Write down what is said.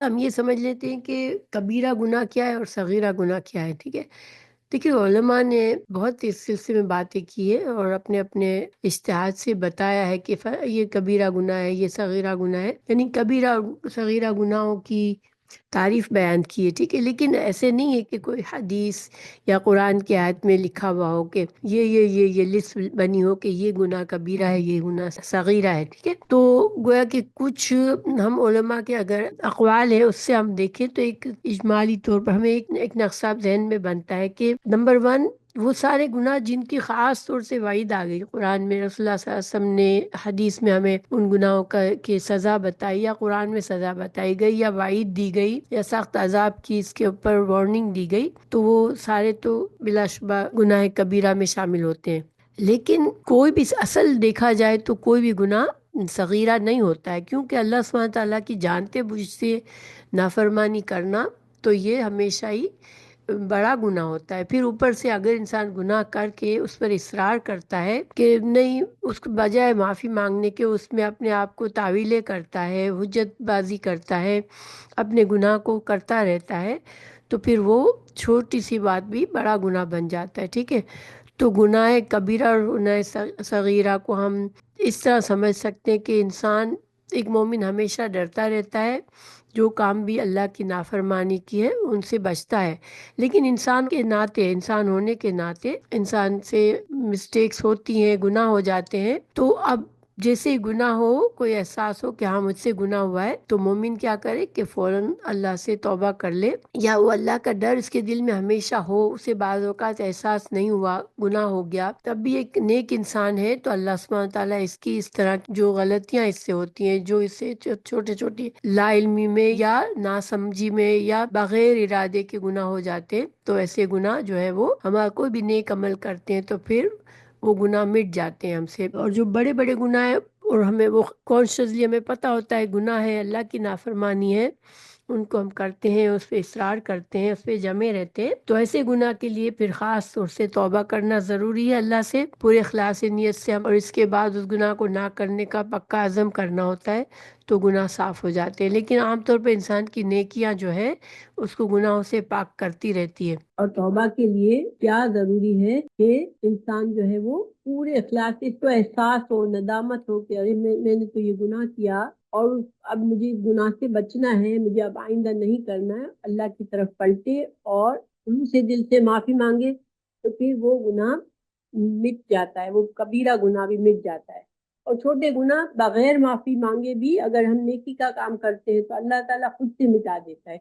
ہم یہ سمجھ لیتے ہیں کہ کبیرہ گناہ کیا ہے اور صغیرہ گناہ کیا ہے، ٹھیک ہے؟ دیکھیے علماء نے بہت اس سلسلے میں باتیں کی ہے اور اپنے اپنے اجتہاد سے بتایا ہے کہ یہ کبیرہ گناہ ہے، یہ صغیرہ گناہ ہے، یعنی کبیرہ صغیرہ گناہوں کی تعریف بیان کی ہے، ٹھیک ہے؟ لیکن ایسے نہیں ہے کہ کوئی حدیث یا قرآن کی آیت میں لکھا ہوا ہو کہ یہ لسٹ بنی ہو کہ یہ گناہ کبیرہ ہے، یہ گناہ صغیرہ ہے، ٹھیک ہے؟ تو گویا کہ کچھ ہم علماء کے اگر اقوال ہے اس سے ہم دیکھیں تو ایک اجمالی طور پر ہمیں ایک نقشہ ذہن میں بنتا ہے کہ نمبر ون، وہ سارے گناہ جن کی خاص طور سے وعید آ گئی قرآن میں، رسول اللہ صلی اللہ علیہ وسلم نے حدیث میں ہمیں ان گناہوں کی سزا بتائی، یا قرآن میں سزا بتائی گئی، یا وعید دی گئی، یا سخت عذاب کی اس کے اوپر وارننگ دی گئی، تو وہ سارے تو بلا شبہ گناہ کبیرہ میں شامل ہوتے ہیں۔ لیکن کوئی بھی اصل دیکھا جائے تو کوئی بھی گناہ صغیرہ نہیں ہوتا ہے، کیونکہ اللہ سبحانہ تعالیٰ کی جانتے بوجھتے نافرمانی کرنا تو یہ ہمیشہ ہی بڑا گناہ ہوتا ہے۔ پھر اوپر سے اگر انسان گناہ کر کے اس پر اصرار کرتا ہے کہ نہیں، اس کے بجائے معافی مانگنے کے اس میں اپنے آپ کو تعویلیں کرتا ہے، حجت بازی کرتا ہے، اپنے گناہ کو کرتا رہتا ہے، تو پھر وہ چھوٹی سی بات بھی بڑا گناہ بن جاتا ہے، ٹھیک ہے؟ تو گناہ کبیرہ اور گناہ صغیرہ کو ہم اس طرح سمجھ سکتے ہیں کہ انسان، ایک مومن ہمیشہ ڈرتا رہتا ہے، جو کام بھی اللہ کی نافرمانی کی ہے ان سے بچتا ہے، لیکن انسان کے ناطے، انسان ہونے کے ناطے انسان سے مسٹیکس ہوتی ہیں، گناہ ہو جاتے ہیں، تو اب جیسے ہی گناہ ہو، کوئی احساس ہو کہ ہاں مجھ سے گناہ ہوا ہے، تو مومن کیا کرے کہ فوراً اللہ سے توبہ کر لے، یا وہ اللہ کا ڈر اس کے دل میں ہمیشہ ہو، اسے بعض اوقات احساس نہیں ہوا، گناہ ہو گیا، تب بھی ایک نیک انسان ہے تو اللہ سبحانہ تعالیٰ اس کی اس طرح جو غلطیاں اس سے ہوتی ہیں، جو اس سے چھوٹے چھوٹی لا علمی میں یا ناسمجھی میں یا بغیر ارادے کے گناہ ہو جاتے ہیں، تو ایسے گناہ جو ہے وہ ہمارا کوئی بھی نیک عمل کرتے ہیں تو پھر وہ گناہ مٹ جاتے ہیں ہم سے۔ اور جو بڑے بڑے گناہ ہیں اور ہمیں وہ کانشیسلی ہمیں پتہ ہوتا ہے گناہ ہے، اللہ کی نافرمانی ہے، ان کو ہم کرتے ہیں، اس پہ اصرار کرتے ہیں، اس پہ جمے رہتے ہیں، تو ایسے گناہ کے لیے پھر خاص طور سے توبہ کرنا ضروری ہے اللہ سے پورے اخلاص نیت سے، اور اس کے بعد اس گناہ کو نہ کرنے کا پکا عزم کرنا ہوتا ہے، تو گناہ صاف ہو جاتے ہیں۔ لیکن عام طور پہ انسان کی نیکیاں جو ہے اس کو گناہوں سے پاک کرتی رہتی ہے۔ اور توبہ کے لیے کیا ضروری ہے کہ انسان جو ہے وہ پورے اخلاص سے، اس کو احساس ہو، ندامت ہو کہ ارے میں نے تو یہ گناہ کیا اور اب مجھے گناہ سے بچنا ہے، مجھے اب آئندہ نہیں کرنا ہے، اللہ کی طرف پلٹے اور ان سے دل سے معافی مانگے، تو پھر وہ گناہ مٹ جاتا ہے، وہ کبیرہ گناہ بھی مٹ جاتا ہے۔ اور چھوٹے گناہ بغیر معافی مانگے بھی اگر ہم نیکی کا کام کرتے ہیں تو اللہ تعالیٰ خود سے مٹا دیتا ہے۔